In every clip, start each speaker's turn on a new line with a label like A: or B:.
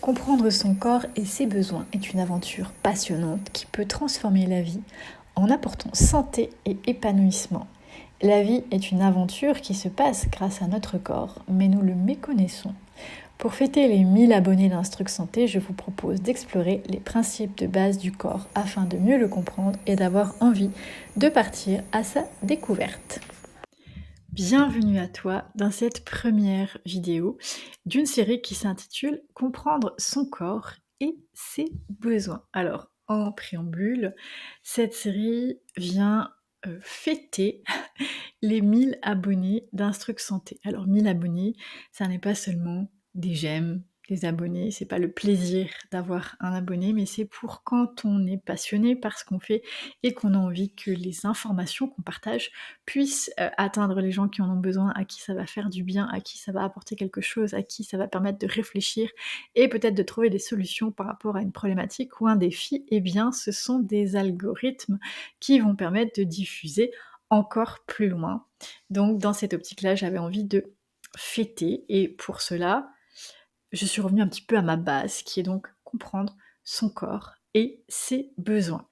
A: Comprendre son corps et ses besoins est une aventure passionnante qui peut transformer la vie en apportant santé et épanouissement. La vie est une aventure qui se passe grâce à notre corps, mais nous le méconnaissons. Pour fêter les 1000 abonnés d'Instruc Santé, je vous propose d'explorer les principes de base du corps afin de mieux le comprendre et d'avoir envie de partir à sa découverte. Bienvenue à toi dans cette première vidéo d'une série qui s'intitule Comprendre son corps et ses besoins. Alors, en préambule, cette série vient fêter les 1000 abonnés d'Instruc Santé. Alors 1000 abonnés, ça n'est pas seulement des j'aime, des abonnés, c'est pas le plaisir d'avoir un abonné, mais c'est pour quand on est passionné par ce qu'on fait et qu'on a envie que les informations qu'on partage puissent atteindre les gens qui en ont besoin, à qui ça va faire du bien, à qui ça va apporter quelque chose, à qui ça va permettre de réfléchir et peut-être de trouver des solutions par rapport à une problématique ou un défi. Eh bien, ce sont des algorithmes qui vont permettre de diffuser encore plus loin. Donc dans cette optique-là, j'avais envie de fêter et pour cela, je suis revenue un petit peu à ma base, qui est donc comprendre son corps et ses besoins.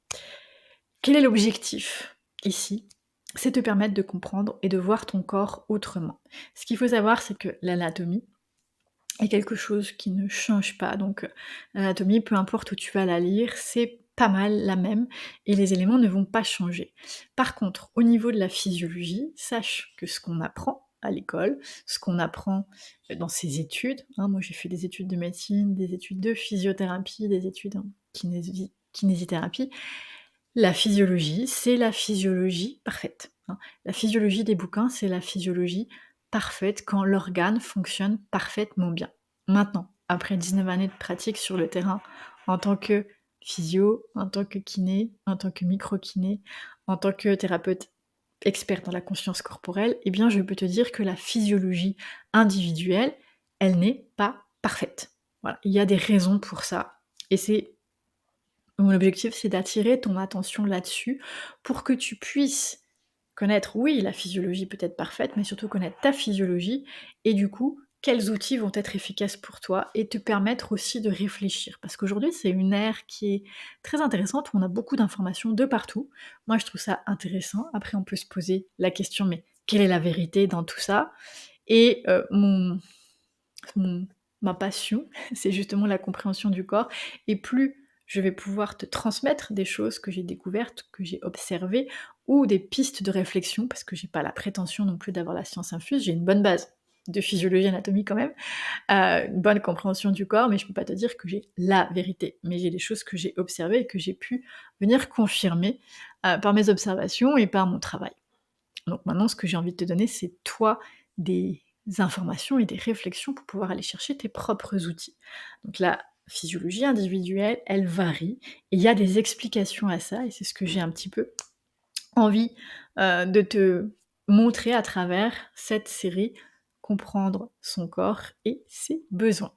A: Quel est l'objectif ici? C'est te permettre de comprendre et de voir ton corps autrement. Ce qu'il faut savoir, c'est que l'anatomie est quelque chose qui ne change pas. Donc l'anatomie, peu importe où tu vas la lire, c'est pas mal la même et les éléments ne vont pas changer. Par contre, au niveau de la physiologie, sache que ce qu'on apprend à l'école, ce qu'on apprend dans ses études, moi j'ai fait des études de médecine, des études de physiothérapie, des études en kinésithérapie, la physiologie, c'est la physiologie parfaite. La physiologie des bouquins, c'est la physiologie parfaite quand l'organe fonctionne parfaitement bien. Maintenant, après 19 années de pratique sur le terrain, en tant que physio, en tant que kiné, en tant que micro-kiné, en tant que thérapeute experte dans la conscience corporelle, eh bien je peux te dire que la physiologie individuelle, elle n'est pas parfaite. Voilà, il y a des raisons pour ça. Et mon objectif, c'est d'attirer ton attention là-dessus pour que tu puisses connaître, oui, la physiologie peut être parfaite, mais surtout connaître ta physiologie et du coup, quels outils vont être efficaces pour toi et te permettre aussi de réfléchir. Parce qu'aujourd'hui, c'est une ère qui est très intéressante où on a beaucoup d'informations de partout. Moi, je trouve ça intéressant. Après, on peut se poser la question, mais quelle est la vérité dans tout ça? Et ma passion, c'est justement la compréhension du corps. Et plus je vais pouvoir te transmettre des choses que j'ai découvertes, que j'ai observées, ou des pistes de réflexion, parce que j'ai pas la prétention non plus d'avoir la science infuse, j'ai une bonne base de physiologie, anatomie quand même, une bonne compréhension du corps, mais je peux pas te dire que j'ai la vérité. Mais j'ai des choses que j'ai observées et que j'ai pu venir confirmer par mes observations et par mon travail. Donc maintenant, ce que j'ai envie de te donner, c'est toi des informations et des réflexions pour pouvoir aller chercher tes propres outils. Donc la physiologie individuelle, elle varie, et il y a des explications à ça, et c'est ce que j'ai un petit peu envie de te montrer à travers cette série Comprendre son corps et ses besoins.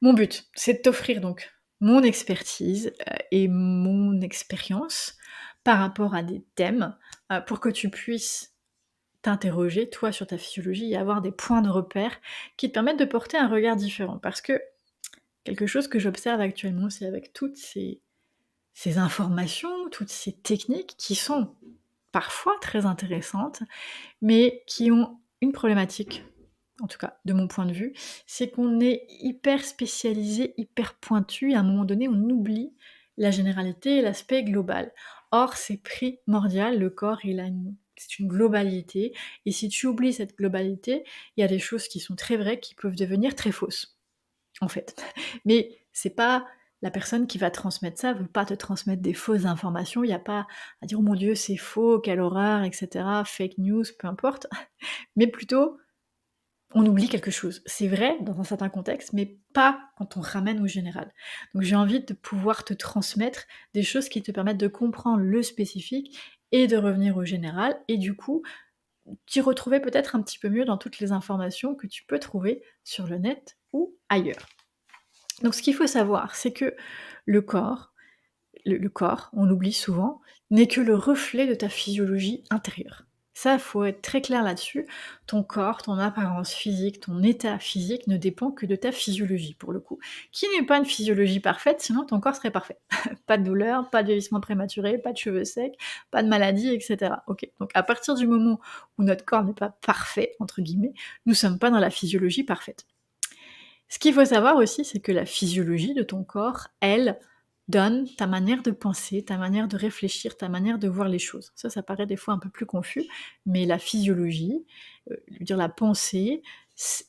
A: Mon but, c'est de t'offrir donc mon expertise et mon expérience par rapport à des thèmes pour que tu puisses t'interroger, toi, sur ta physiologie et avoir des points de repère qui te permettent de porter un regard différent. Parce que quelque chose que j'observe actuellement, c'est avec toutes ces informations, toutes ces techniques qui sont parfois très intéressantes, mais qui ont une problématique, en tout cas de mon point de vue, c'est qu'on est hyper spécialisé, hyper pointu, et à un moment donné, on oublie la généralité et l'aspect global. Or, c'est primordial, le corps, c'est une globalité, et si tu oublies cette globalité, il y a des choses qui sont très vraies qui peuvent devenir très fausses, en fait. Mais c'est pas la personne qui va transmettre ça veut pas te transmettre des fausses informations, il y a pas à dire: «Oh mon Dieu, c'est faux, quelle horreur» et cetera, fake news, peu importe, mais plutôt on oublie quelque chose. C'est vrai dans un certain contexte, mais pas quand on ramène au général. Donc j'ai envie de pouvoir te transmettre des choses qui te permettent de comprendre le spécifique et de revenir au général, et du coup, t'y retrouver peut-être un petit peu mieux dans toutes les informations que tu peux trouver sur le net ou ailleurs. Donc ce qu'il faut savoir, c'est que le corps, le corps, on l'oublie souvent, n'est que le reflet de ta physiologie intérieure. Ça, il faut être très clair là-dessus. Ton corps, ton apparence physique, ton état physique ne dépend que de ta physiologie, pour le coup. Qui n'est pas une physiologie parfaite, sinon ton corps serait parfait. Pas de douleur, pas de vieillissement prématuré, pas de cheveux secs, pas de maladie, etc. Ok. Donc à partir du moment où notre corps n'est pas parfait, entre guillemets, nous ne sommes pas dans la physiologie parfaite. Ce qu'il faut savoir aussi, c'est que la physiologie de ton corps, elle, donne ta manière de penser, ta manière de réfléchir, ta manière de voir les choses. Ça paraît des fois un peu plus confus, mais la physiologie, je veux dire la pensée,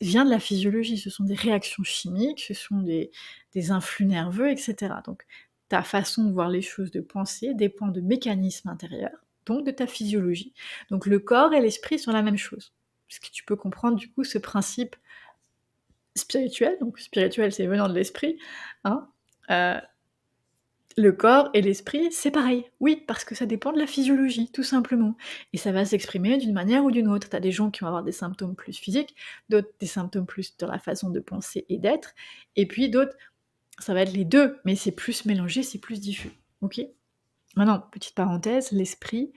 A: vient de la physiologie. Ce sont des réactions chimiques, ce sont des influx nerveux, etc. Donc ta façon de voir les choses, de penser, dépend de mécanismes intérieurs, donc de ta physiologie. Donc le corps et l'esprit sont la même chose. Est-ce que tu peux comprendre du coup ce principe spirituel, donc spirituel c'est venant de l'esprit, hein, le corps et l'esprit, c'est pareil. Oui, parce que ça dépend de la physiologie, tout simplement. Et ça va s'exprimer d'une manière ou d'une autre. Tu as des gens qui vont avoir des symptômes plus physiques, d'autres des symptômes plus dans la façon de penser et d'être, et puis d'autres, ça va être les deux, mais c'est plus mélangé, c'est plus diffus. Ok ? Maintenant, petite parenthèse, l'esprit,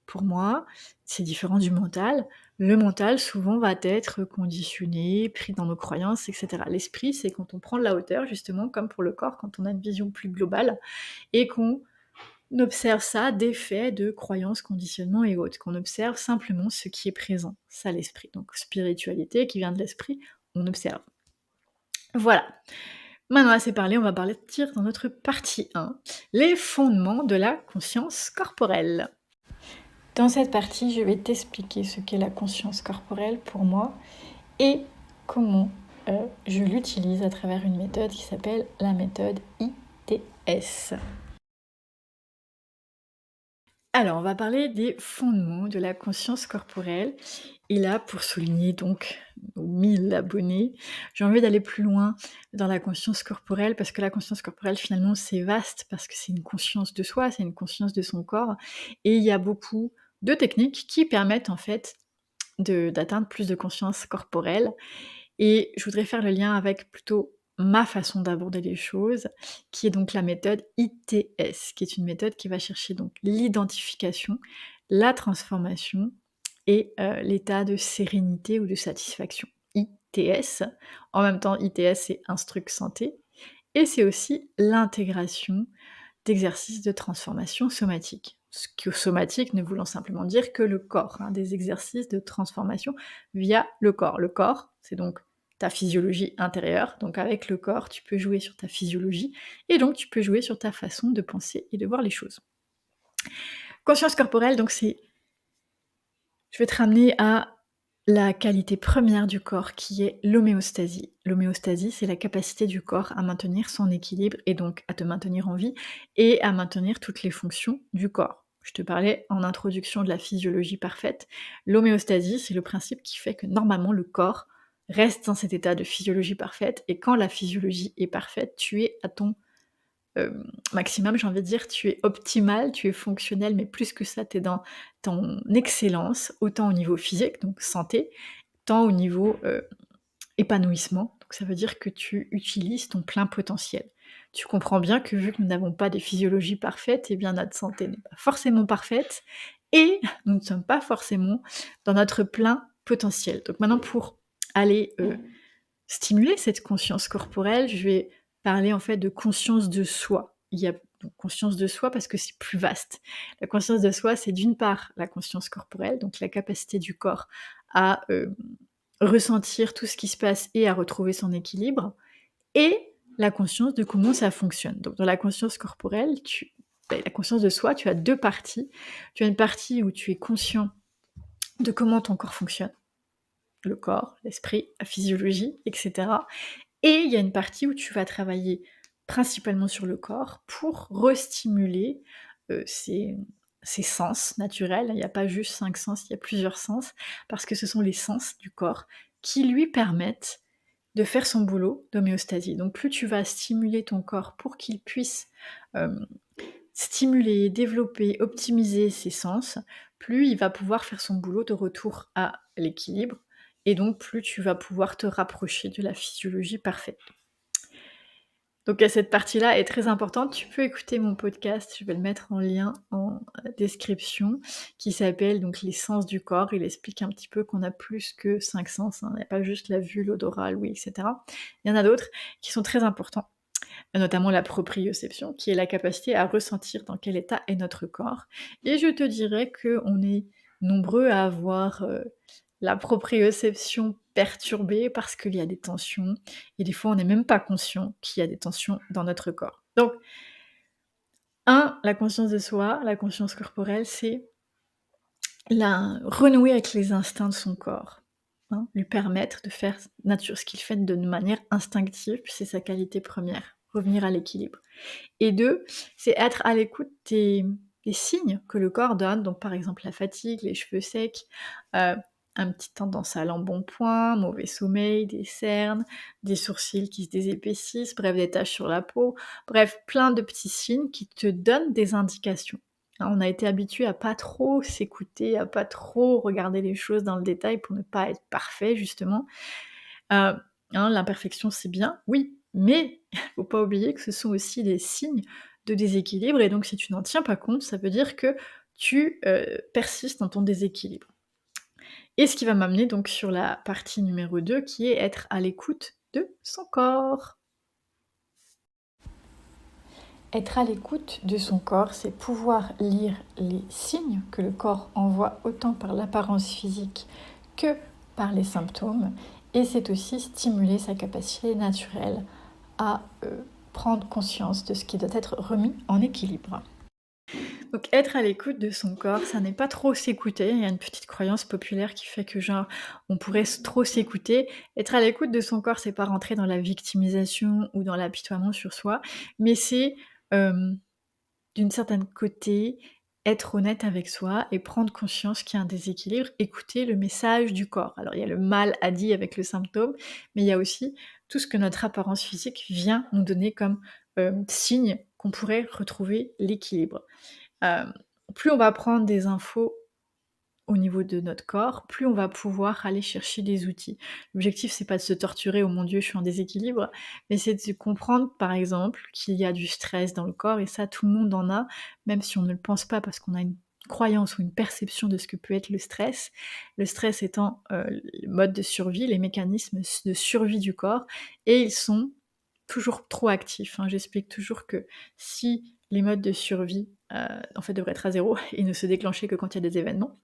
A: pour moi, c'est différent du mental. Le mental, souvent, va être conditionné, pris dans nos croyances, etc. L'esprit, c'est quand on prend de la hauteur, justement, comme pour le corps, quand on a une vision plus globale, et qu'on observe ça d'effets, de croyances, conditionnements et autres, qu'on observe simplement ce qui est présent. Ça, l'esprit. Donc, spiritualité qui vient de l'esprit, on observe. Voilà. Maintenant assez parlé, on va partir dans notre partie 1, les fondements de la conscience corporelle. Dans cette partie, je vais t'expliquer ce qu'est la conscience corporelle pour moi et comment je l'utilise à travers une méthode qui s'appelle la méthode ITS. Alors, on va parler des fondements de la conscience corporelle. Et là, pour souligner donc nos 1000 abonnés, j'ai envie d'aller plus loin dans la conscience corporelle, parce que la conscience corporelle, finalement, c'est vaste, parce que c'est une conscience de soi, c'est une conscience de son corps. Et il y a beaucoup de techniques qui permettent, en fait, d'atteindre plus de conscience corporelle. Et je voudrais faire le lien avec plutôt ma façon d'aborder les choses, qui est donc la méthode ITS, qui est une méthode qui va chercher donc l'identification, la transformation et l'état de sérénité ou de satisfaction. ITS, en même temps ITS c'est Instruct Santé, et c'est aussi l'intégration d'exercices de transformation somatique. Ce qui somatique ne voulant simplement dire que le corps, hein, des exercices de transformation via le corps. Le corps, c'est donc ta physiologie intérieure, donc avec le corps, tu peux jouer sur ta physiologie, et donc tu peux jouer sur ta façon de penser et de voir les choses. Conscience corporelle, donc c'est... Je vais te ramener à la qualité première du corps qui est l'homéostasie. L'homéostasie, c'est la capacité du corps à maintenir son équilibre et donc à te maintenir en vie et à maintenir toutes les fonctions du corps. Je te parlais en introduction de la physiologie parfaite. L'homéostasie, c'est le principe qui fait que normalement le corps reste dans cet état de physiologie parfaite et quand la physiologie est parfaite, tu es à ton maximum, j'ai envie de dire, tu es optimal, tu es fonctionnel, mais plus que ça, tu es dans ton excellence, autant au niveau physique, donc santé, tant au niveau épanouissement. Donc ça veut dire que tu utilises ton plein potentiel. Tu comprends bien que vu que nous n'avons pas des physiologies parfaites, eh bien notre santé n'est pas forcément parfaite et nous ne sommes pas forcément dans notre plein potentiel. Donc maintenant, pour aller stimuler cette conscience corporelle, je vais parler en fait de conscience de soi. Il y a donc conscience de soi parce que c'est plus vaste. La conscience de soi, c'est d'une part la conscience corporelle, donc la capacité du corps à ressentir tout ce qui se passe et à retrouver son équilibre, et la conscience de comment ça fonctionne. Donc dans la conscience corporelle, la conscience de soi, tu as deux parties. Tu as une partie où tu es conscient de comment ton corps fonctionne, le corps, l'esprit, la physiologie, etc. Et il y a une partie où tu vas travailler principalement sur le corps pour restimuler ses sens naturels. Il n'y a pas juste 5 sens, il y a plusieurs sens, parce que ce sont les sens du corps qui lui permettent de faire son boulot d'homéostasie. Donc plus tu vas stimuler ton corps pour qu'il puisse stimuler, développer, optimiser ses sens, plus il va pouvoir faire son boulot de retour à l'équilibre, et donc plus tu vas pouvoir te rapprocher de la physiologie parfaite. Donc cette partie-là est très importante. Tu peux écouter mon podcast, je vais le mettre en lien en description, qui s'appelle donc «Les sens du corps». Il explique un petit peu qu'on a plus que 5 sens, hein. Il n'y a pas juste la vue, l'odorat, l'ouïe et cetera. Il y en a d'autres qui sont très importants, notamment la proprioception, qui est la capacité à ressentir dans quel état est notre corps. Et je te dirais qu'on est nombreux à avoir, la proprioception perturbée parce qu'il y a des tensions et des fois on n'est même pas conscient qu'il y a des tensions dans notre corps. Donc la conscience de soi, la conscience corporelle, c'est la renouer avec les instincts de son corps, hein, lui permettre de faire ce qu'il fait de manière instinctive, puis c'est sa qualité première, revenir à l'équilibre. Et 2, c'est être à l'écoute des signes que le corps donne, donc par exemple la fatigue, les cheveux secs, heu, un petit tendance à l'embonpoint, mauvais sommeil, des cernes, des sourcils qui se désépaississent, bref des taches sur la peau, bref plein de petits signes qui te donnent des indications. Hein, on a été habitué à pas trop s'écouter, à pas trop regarder les choses dans le détail pour ne pas être parfait justement. Heu, l'imperfection c'est bien, oui, mais faut pas oublier que ce sont aussi des signes de déséquilibre et donc si tu n'en tiens pas compte, ça veut dire que tu, persistes dans ton déséquilibre. Et ce qui va m'amener donc sur la partie numéro 2 qui est être à l'écoute de son corps. Être à l'écoute de son corps, c'est pouvoir lire les signes que le corps envoie autant par l'apparence physique que par les symptômes, et c'est aussi stimuler sa capacité naturelle à prendre conscience de ce qui doit être remis en équilibre. Donc être à l'écoute de son corps, ça n'est pas trop s'écouter. Il y a une petite croyance populaire qui fait que genre on pourrait trop s'écouter. Être à l'écoute de son corps, c'est pas rentrer dans la victimisation ou dans l'apitoiement sur soi, mais c'est hem, d'une certaine côté, être honnête avec soi et prendre conscience qu'il y a un déséquilibre, écouter le message du corps. Alors il y a le mal à dit avec le symptôme, mais il y a aussi tout ce que notre apparence physique vient nous donner comme, signe qu'on pourrait retrouver l'équilibre. Hem, Plus on va prendre des infos au niveau de notre corps, plus on va pouvoir aller chercher des outils. L'objectif, c'est pas de se torturer: «Oh mon Dieu, je suis en déséquilibre», mais c'est de comprendre, par exemple, qu'il y a du stress dans le corps et ça, tout le monde en a, même si on ne le pense pas parce qu'on a une croyance ou une perception de ce que peut être le stress. Le stress étant, le mode de survie, les mécanismes de survie du corps et ils sont toujours trop actifs, hein. J'explique toujours que si les modes de survie, en fait, devraient être à zéro et ne se déclencher que quand il y a des événements,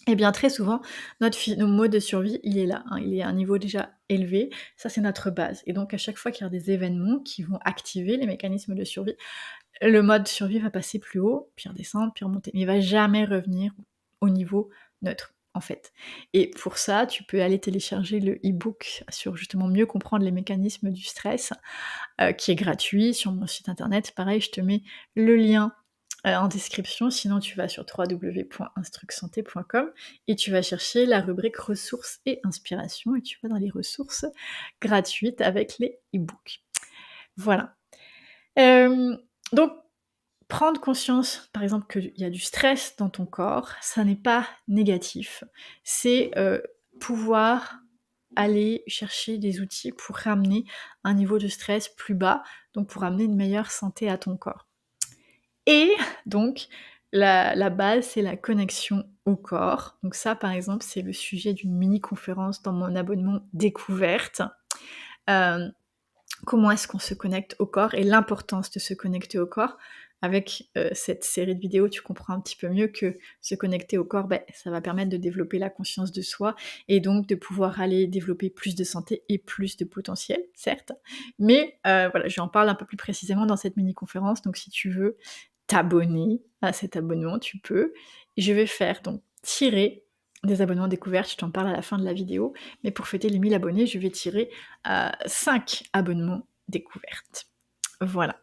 A: eh bien, très souvent, notre mode de survie, il est là, hein, il est à un niveau déjà élevé. Ça, c'est notre base et donc à chaque fois qu'il y a des événements qui vont activer les mécanismes de survie, le mode survie va passer plus haut, puis redescendre, puis remonter, mais il va jamais revenir au niveau neutre, en fait. Et pour ça, tu peux aller télécharger le e-book sur justement mieux comprendre les mécanismes du stress, qui est gratuit sur mon site internet. Pareil, je te mets le lien, en description, sinon tu vas sur www.instrucsanté.com et tu vas chercher la rubrique ressources et inspiration et tu vas dans les ressources gratuites avec les e-books. Voilà. Hem, donc prendre conscience, par exemple, qu'il y a du stress dans ton corps, ça n'est pas négatif. C'est, pouvoir aller chercher des outils pour ramener un niveau de stress plus bas, donc pour amener une meilleure santé à ton corps. Et donc la base, c'est la connexion au corps. Donc ça, par exemple, c'est le sujet d'une mini conférence dans mon abonnement découverte. Hem Comment est-ce qu'on se connecte au corps et l'importance de se connecter au corps. Avec, cette série de vidéos, tu comprends un petit peu mieux que se connecter au corps, ça va permettre de développer la conscience de soi et donc de pouvoir aller développer plus de santé et plus de potentiel, certes. Mais, voilà, j'en parle un peu plus précisément dans cette mini conférence, donc si tu veux t'abonner à cet abonnement, tu peux. Et je vais faire donc tirer des abonnements découvertes, je t'en parle à la fin de la vidéo, mais pour fêter les 1000 abonnés, je vais tirer 5 abonnements découvertes. Voilà.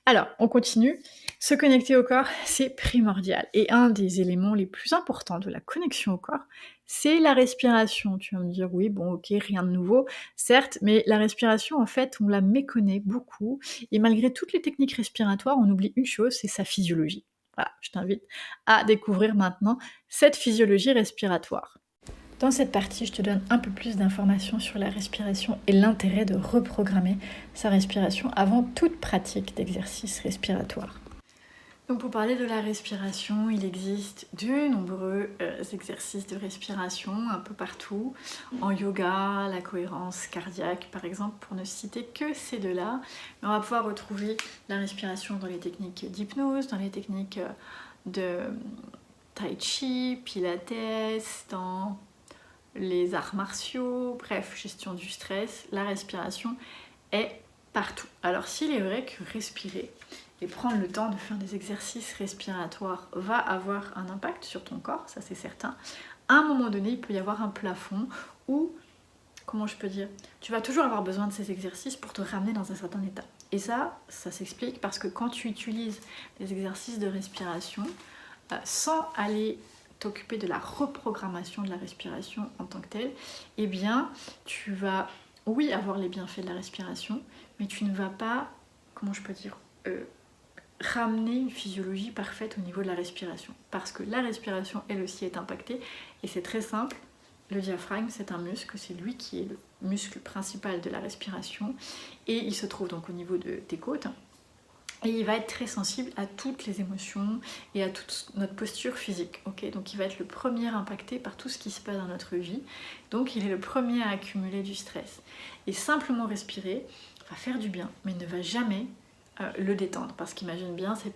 A: Alors, on continue. Se connecter au corps, c'est primordial. Et un des éléments les plus importants de la connexion au corps, c'est la respiration. Tu vas me dire, oui, bon, ok, rien de nouveau, certes, mais la respiration, en fait, on la méconnaît beaucoup. Et malgré toutes les techniques respiratoires, on oublie une chose, c'est sa physiologie. Voilà, je t'invite à découvrir maintenant cette physiologie respiratoire. Dans cette partie, je te donne un peu plus d'informations sur la respiration et l'intérêt de reprogrammer sa respiration avant toute pratique d'exercice respiratoire. Donc pour parler de la respiration, il existe de nombreux exercices de respiration un peu partout. En yoga, la cohérence cardiaque par exemple, pour ne citer que ces deux-là. Mais on va pouvoir retrouver la respiration dans les techniques d'hypnose, dans les techniques de tai chi, pilates, dans les arts martiaux, bref, gestion du stress. La respiration est partout. Alors s'il est vrai que respirer et prendre le temps de faire des exercices respiratoires va avoir un impact sur ton corps, ça c'est certain. À un moment donné, il peut y avoir un plafond où, comment je peux dire, tu vas toujours avoir besoin de ces exercices pour te ramener dans un certain état. Et ça s'explique parce que quand tu utilises des exercices de respiration, sans aller t'occuper de la reprogrammation de la respiration en tant que telle, eh bien, tu vas, oui, avoir les bienfaits de la respiration, mais tu ne vas pas, comment je peux dire, ramener une physiologie parfaite au niveau de la respiration. Parce que la respiration, elle aussi, est impactée. Et c'est très simple. Le diaphragme, c'est un muscle. C'est lui qui est le muscle principal de la respiration. Et il se trouve donc au niveau de tes côtes. Et il va être très sensible à toutes les émotions et à toute notre posture physique. Okay, donc il va être le premier impacté par tout ce qui se passe dans notre vie. Donc il est le premier à accumuler du stress. Et simplement respirer va faire du bien, mais ne va jamais le détendre. Parce qu'imagine bien, c'est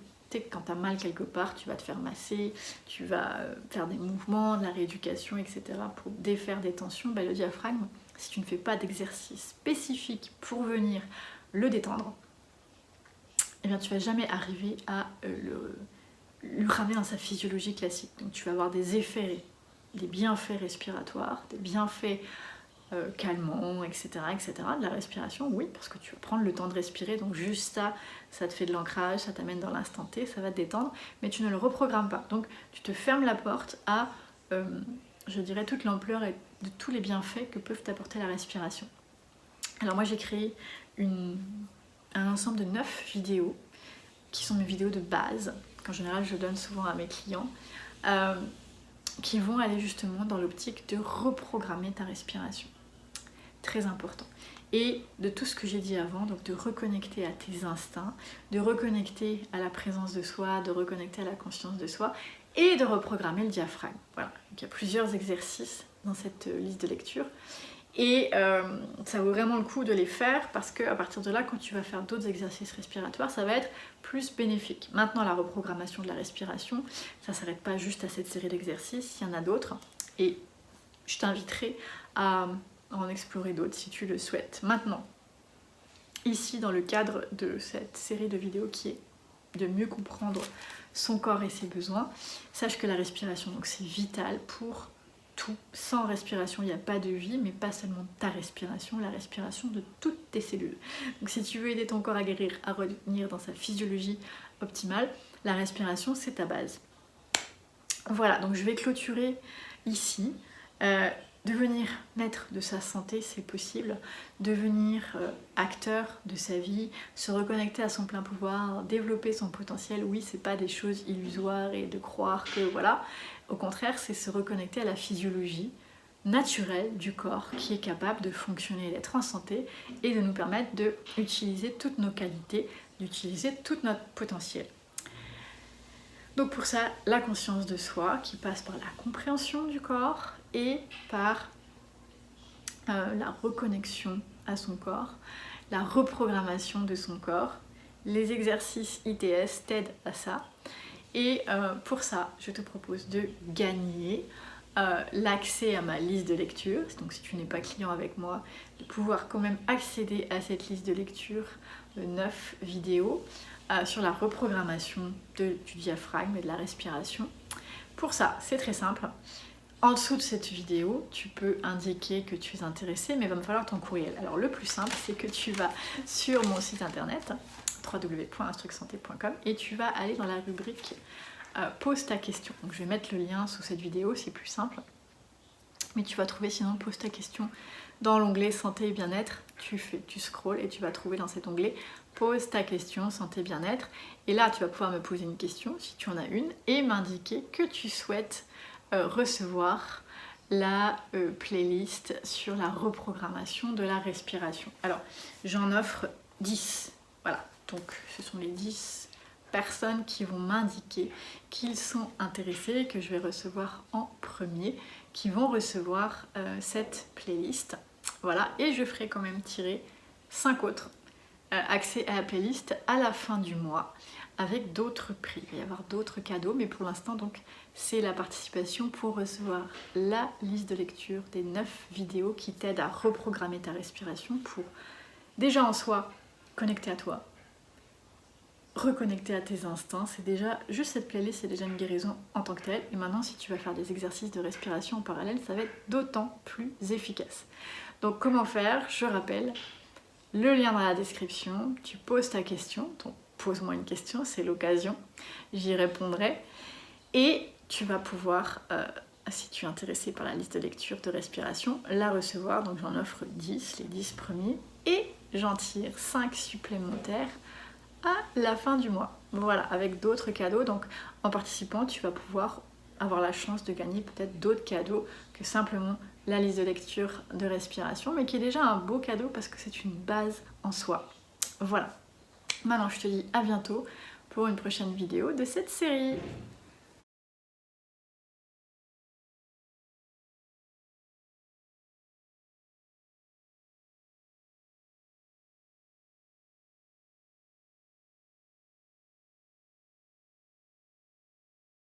A: quand tu as mal quelque part, tu vas te faire masser, tu vas faire des mouvements, de la rééducation, etc. pour défaire des tensions. Le diaphragme, si tu ne fais pas d'exercice spécifique pour venir le détendre, eh bien, tu ne vas jamais arriver à le ramener dans sa physiologie classique. Donc tu vas avoir des effets, des bienfaits respiratoires, des bienfaits calmants, etc., etc. de la respiration, oui, parce que tu vas prendre le temps de respirer, donc juste ça te fait de l'ancrage, ça t'amène dans l'instant T, ça va te détendre, mais tu ne le reprogrammes pas. Donc tu te fermes la porte à, je dirais, toute l'ampleur et de tous les bienfaits que peuvent t'apporter la respiration. Alors moi j'ai créé un ensemble de 9 vidéos qui sont mes vidéos de base, qu'en général je donne souvent à mes clients, qui vont aller justement dans l'optique de reprogrammer ta respiration. Très important. Et de tout ce que j'ai dit avant, donc de reconnecter à tes instincts, de reconnecter à la présence de soi, de reconnecter à la conscience de soi et de reprogrammer le diaphragme. Voilà, donc il y a plusieurs exercices dans cette liste de lecture. Et ça vaut vraiment le coup de les faire parce qu'à partir de là, quand tu vas faire d'autres exercices respiratoires, ça va être plus bénéfique. Maintenant, la reprogrammation de la respiration, ça ne s'arrête pas juste à cette série d'exercices, il y en a d'autres. Et je t'inviterai à en explorer d'autres si tu le souhaites. Maintenant, ici, dans le cadre de cette série de vidéos qui est de mieux comprendre son corps et ses besoins, sache que la respiration, donc c'est vital pour tout. Sans respiration, il n'y a pas de vie, mais pas seulement ta respiration, la respiration de toutes tes cellules. Donc si tu veux aider ton corps à guérir, à revenir dans sa physiologie optimale, la respiration, c'est ta base. Voilà, donc je vais clôturer ici. Devenir maître de sa santé, c'est possible. Devenir acteur de sa vie, se reconnecter à son plein pouvoir, développer son potentiel, oui, c'est pas des choses illusoires et de croire que voilà. Au contraire, c'est se reconnecter à la physiologie naturelle du corps qui est capable de fonctionner, d'être en santé et de nous permettre d'utiliser toutes nos qualités, d'utiliser tout notre potentiel. Donc pour ça, la conscience de soi qui passe par la compréhension du corps et par la reconnexion à son corps, la reprogrammation de son corps. Les exercices ITS t'aident à ça. Et pour ça, je te propose de gagner l'accès à ma liste de lecture. Donc si tu n'es pas client avec moi, de pouvoir quand même accéder à cette liste de lecture de 9 vidéos sur la reprogrammation du diaphragme et de la respiration. Pour ça, c'est très simple. En dessous de cette vidéo, tu peux indiquer que tu es intéressé, mais il va me falloir ton courriel. Alors le plus simple, c'est que tu vas sur mon site internet www.instrucsanté.com et tu vas aller dans la rubrique pose ta question. Donc je vais mettre le lien sous cette vidéo, c'est plus simple. Mais tu vas trouver sinon pose ta question dans l'onglet santé et bien-être. Tu scrolles et tu vas trouver dans cet onglet pose ta question santé bien-être. Et là tu vas pouvoir me poser une question si tu en as une et m'indiquer que tu souhaites recevoir la playlist sur la reprogrammation de la respiration. Alors, j'en offre 10. Voilà, donc ce sont les 10 personnes qui vont m'indiquer qu'ils sont intéressés, que je vais recevoir en premier, qui vont recevoir cette playlist. Voilà, et je ferai quand même tirer 5 autres accès à la playlist à la fin du mois avec d'autres prix. Il va y avoir d'autres cadeaux, mais pour l'instant, donc, c'est la participation pour recevoir la liste de lecture des 9 vidéos qui t'aident à reprogrammer ta respiration pour déjà en soi connecter à toi, reconnecter à tes instincts. C'est déjà, juste cette playlist, c'est déjà une guérison en tant que telle. Et maintenant, si tu vas faire des exercices de respiration en parallèle, ça va être d'autant plus efficace. Donc, comment faire? Je rappelle, le lien dans la description, tu poses ta question, donc pose-moi une question, c'est l'occasion, j'y répondrai. Et tu vas pouvoir, si tu es intéressé par la liste de lecture de respiration, la recevoir. Donc j'en offre 10, les 10 premiers, et j'en tire 5 supplémentaires à la fin du mois. Voilà, avec d'autres cadeaux. Donc en participant, tu vas pouvoir avoir la chance de gagner peut-être d'autres cadeaux que simplement la liste de lecture de respiration, mais qui est déjà un beau cadeau parce que c'est une base en soi. Voilà. Maintenant, je te dis à bientôt pour une prochaine vidéo de cette série.